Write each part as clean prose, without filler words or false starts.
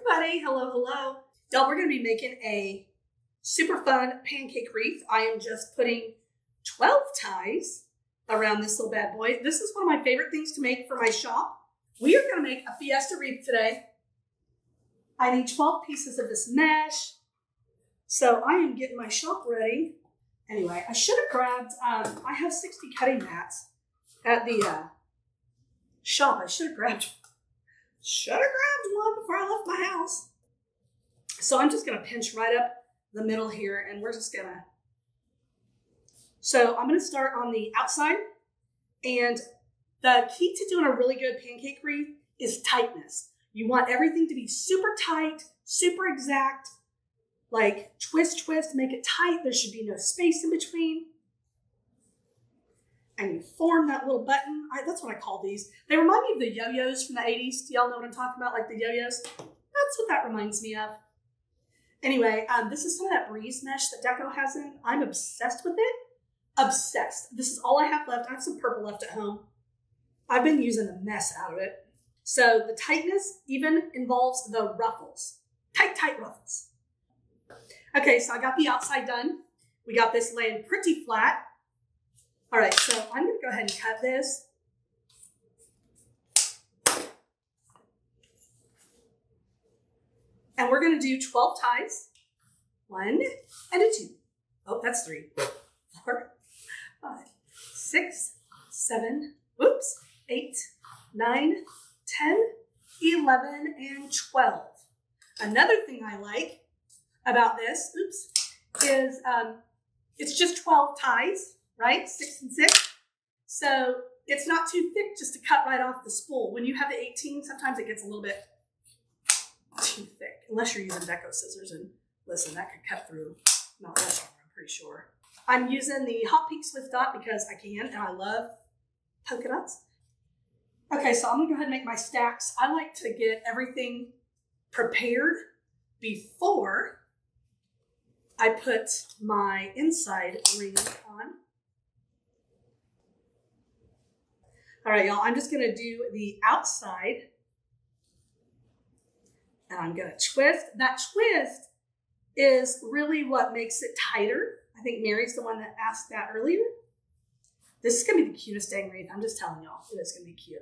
everybody. Hello, hello. Y'all, we're going to be making a super fun pancake wreath. I am just putting 12 ties around this little bad boy. This is one of my favorite things to make for my shop. We are going to make a Fiesta Wreath today. I need 12 pieces of this mesh. So I am getting my shop ready. Anyway, I should have grabbed, I have 60 cutting mats at the shop. I should have grabbed one before I left my house. So I'm just going to pinch right up the middle here, and we're just going to. So I'm going to start on the outside, and the key to doing a really good pancake wreath is tightness. You want everything to be super tight, super exact, like twist, make it tight. There should be no space in between. And you form that little button. That's what I call these. They remind me of the yo-yos from the 80s. Do y'all know what I'm talking about? Like the yo-yos? That's what that reminds me of. Anyway, this is some of that breeze mesh that Deco has in. I'm obsessed with it. Obsessed. This is all I have left. I have some purple left at home. I've been using the mess out of it. So the tightness even involves the ruffles. Tight ruffles. Okay, so I got the outside done. We got this laying pretty flat. All right, so I'm going to go ahead and cut this. And we're going to do 12 ties. 1 and a 2. Oh, that's 3. 4, 5, 6, 7, 8, 9, 10, 11, and 12. Another thing I like about this, is it's just 12 ties. Right? 6 and 6. So it's not too thick just to cut right off the spool. When you have the 18, sometimes it gets a little bit too thick, unless you're using Deco scissors. And listen, that could cut through not this one, I'm pretty sure. I'm using the Hot Pink Swift Dot because I can, and I love polka dots. Okay, so I'm gonna go ahead and make my stacks. I like to get everything prepared before I put my inside ring on. All right, y'all, I'm just going to do the outside, and I'm going to twist. That twist is really what makes it tighter. I think Mary's the one that asked that earlier. This is going to be the cutest dang wreath. I'm just telling y'all, it is going to be cute.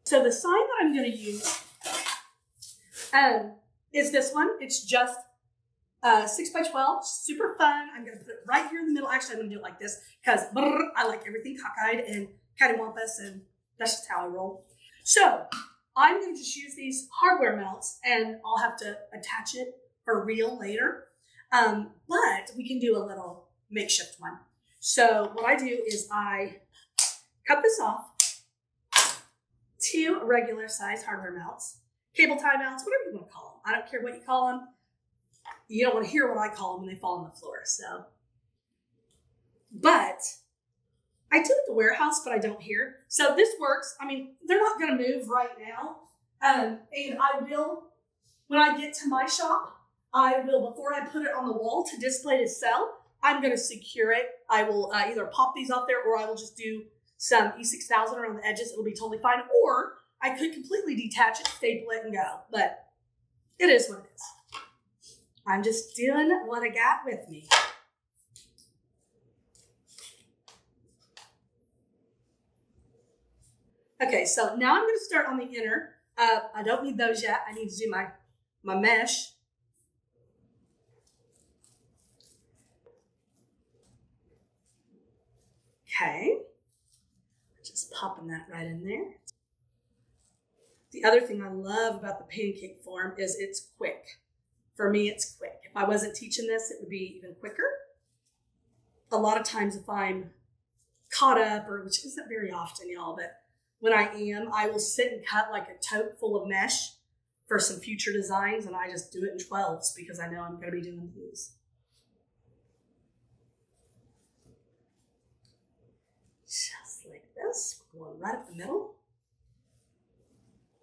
So the sign that I'm going to use is this one. It's just 6 by 12, super fun. I'm going to put it right here in the middle. Actually, I'm going to do it like this because I like everything cockeyed and cattywampus, and that's just how I roll. So I'm going to just use these hardware melts, and I'll have to attach it for real later. But we can do a little makeshift one. So what I do is I cut this off. 2 regular size hardware melts, cable tie melts, whatever you want to call them. I don't care what you call them. You don't want to hear what I call them when they fall on the floor. So, but I do at the warehouse, but I don't here. So this works. I mean, they're not going to move right now. And I will, when I get to my shop, I will, before I put it on the wall to display to sell, I'm going to secure it. I will either pop these off there, or I will just do some E6000 around the edges. It'll be totally fine. Or I could completely detach it, staple it, and go. But it is what it is. I'm just doing what I got with me. Okay, so now I'm going to start on the inner. I don't need those yet. I need to do my mesh. Okay. Just popping that right in there. The other thing I love about the pancake form is it's quick. For me, it's quick. If I wasn't teaching this, it would be even quicker. A lot of times if I'm caught up, or which isn't very often, y'all, but when I am, I will sit and cut like a tote full of mesh for some future designs, and I just do it in 12s because I know I'm going to be doing these. Just like this, going right up the middle.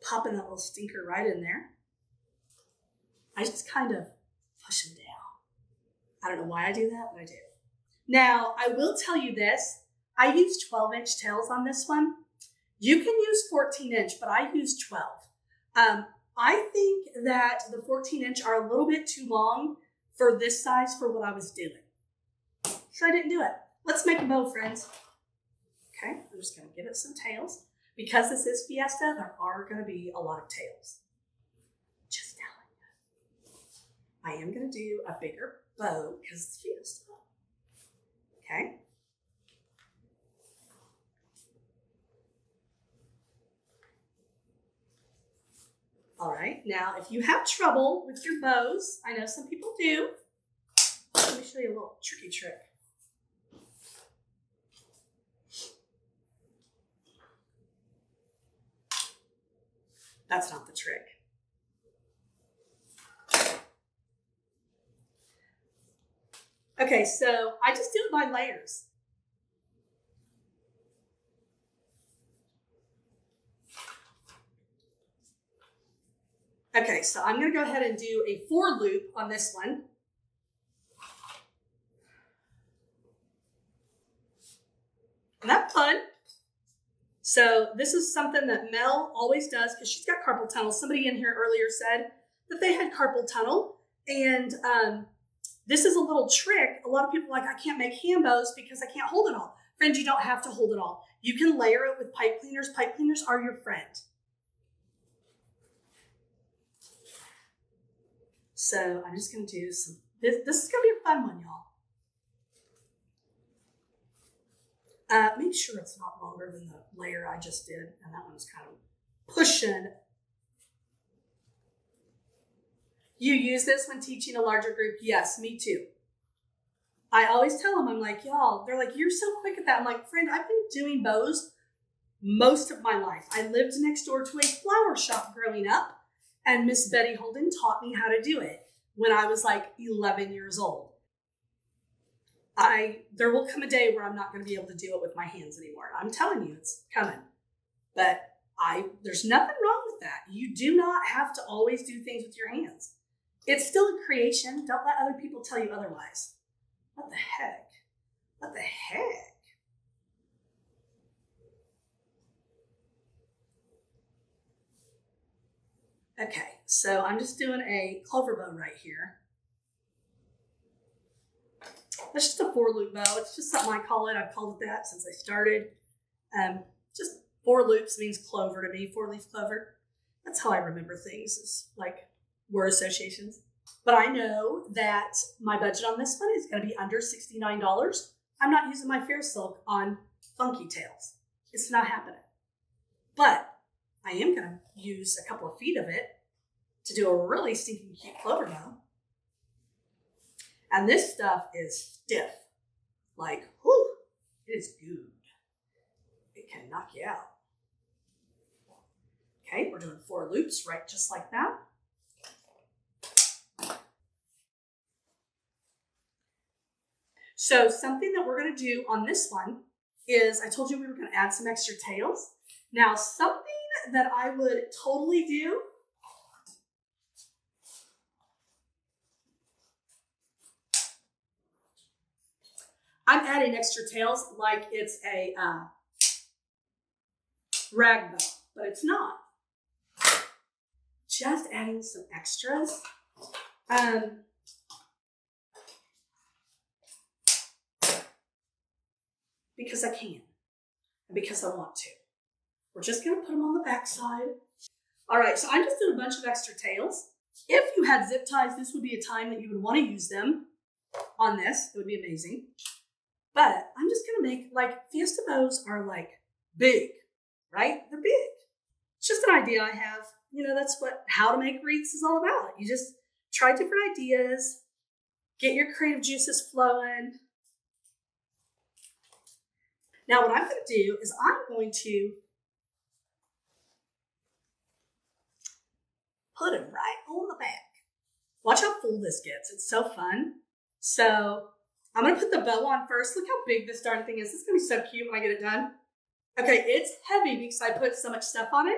Popping that little stinker right in there. I just kind of push them down. I don't know why I do that, but I do. Now, I will tell you this. I use 12-inch tails on this one. You can use 14-inch, but I use 12. I think that the 14-inch are a little bit too long for this size for what I was doing. So I didn't do it. Let's make a bow, friends. Okay, I'm just going to give it some tails. Because this is Fiesta, there are going to be a lot of tails. Just telling you. I am going to do a bigger bow because it's Fiesta. Okay. All right, now if you have trouble with your bows, I know some people do. Let me show you a little tricky trick. That's not the trick. Okay, so I just do it by layers. Okay, so I'm going to go ahead and do a 4 loop on this one. Isn't that fun? So this is something that Mel always does because she's got carpal tunnel. Somebody in here earlier said that they had carpal tunnel. And this is a little trick. A lot of people are like, I can't make hand bows because I can't hold it all. Friends, you don't have to hold it all. You can layer it with pipe cleaners. Pipe cleaners are your friend. So I'm just going to do some, this is going to be a fun one, y'all. Make sure it's not longer than the layer I just did. And that one's kind of pushing. You use this when teaching a larger group? Yes, me too. I always tell them, I'm like, y'all, they're like, you're so quick at that. I'm like, friend, I've been doing bows most of my life. I lived next door to a flower shop growing up. And Miss Betty Holden taught me how to do it when I was like 11 years old. There will come a day where I'm not going to be able to do it with my hands anymore. I'm telling you, it's coming. But there's nothing wrong with that. You do not have to always do things with your hands. It's still a creation. Don't let other people tell you otherwise. What the heck? What the heck? Okay, so I'm just doing a clover bow right here. That's just a 4 loop bow. It's just something I call it. I've called it that since I started. Just 4 loops means clover to me, 4-leaf clover. That's how I remember things, is like word associations. But I know that my budget on this one is going to be under $69. I'm not using my Fair Silk on funky tails. It's not happening. But I am going to use a couple of feet of it to do a really stinking cute clover bow. And this stuff is stiff. Like, whew, it is good. It can knock you out. Okay, we're doing 4 loops, right, just like that. So something that we're going to do on this one is, I told you we were going to add some extra tails. Now, something that I would totally do I'm adding extra tails like it's a rag bow, but it's not. Just adding some extras. Because I can, and because I want to. We're just going to put them on the back side. All right, so I'm just doing a bunch of extra tails. If you had zip ties, this would be a time that you would want to use them on this. It would be amazing. But I'm just going to make, like, Fiesta bows are, like, big, right? They're big. It's just an idea I have. You know, that's what how to make wreaths is all about. You just try different ideas, get your creative juices flowing. Now, what I'm going to do is I'm going to put them right on the back. Watch how full this gets. It's so fun. So I'm going to put the bow on first. Look how big this darn thing is. This is going to be so cute when I get it done. Okay, it's heavy because I put so much stuff on it.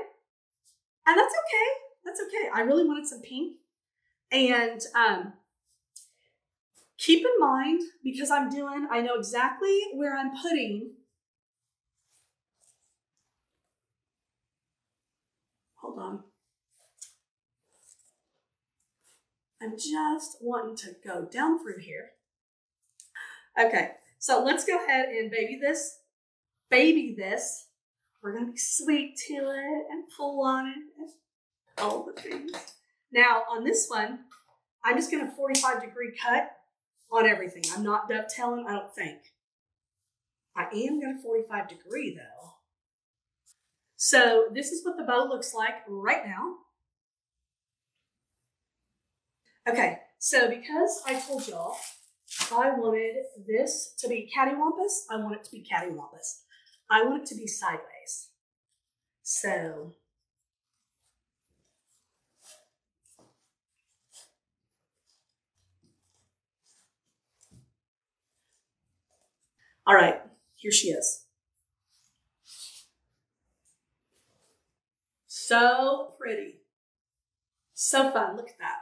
And that's okay. That's okay. I really wanted some pink. And Keep in mind, because I know exactly where I'm putting. Hold on. I'm just wanting to go down through here. Okay, so let's go ahead and baby this. Baby this. We're going to be sweet to it and pull on it and all the things. Now, on this one, I'm just going to 45-degree cut on everything. I'm not dovetailing, I don't think. I am going to 45-degree, though. So this is what the bow looks like right now. Okay, so because I told y'all I wanted this to be cattywampus, I want it to be cattywampus. I want it to be sideways. So all right, here she is. So pretty. So fun. Look at that.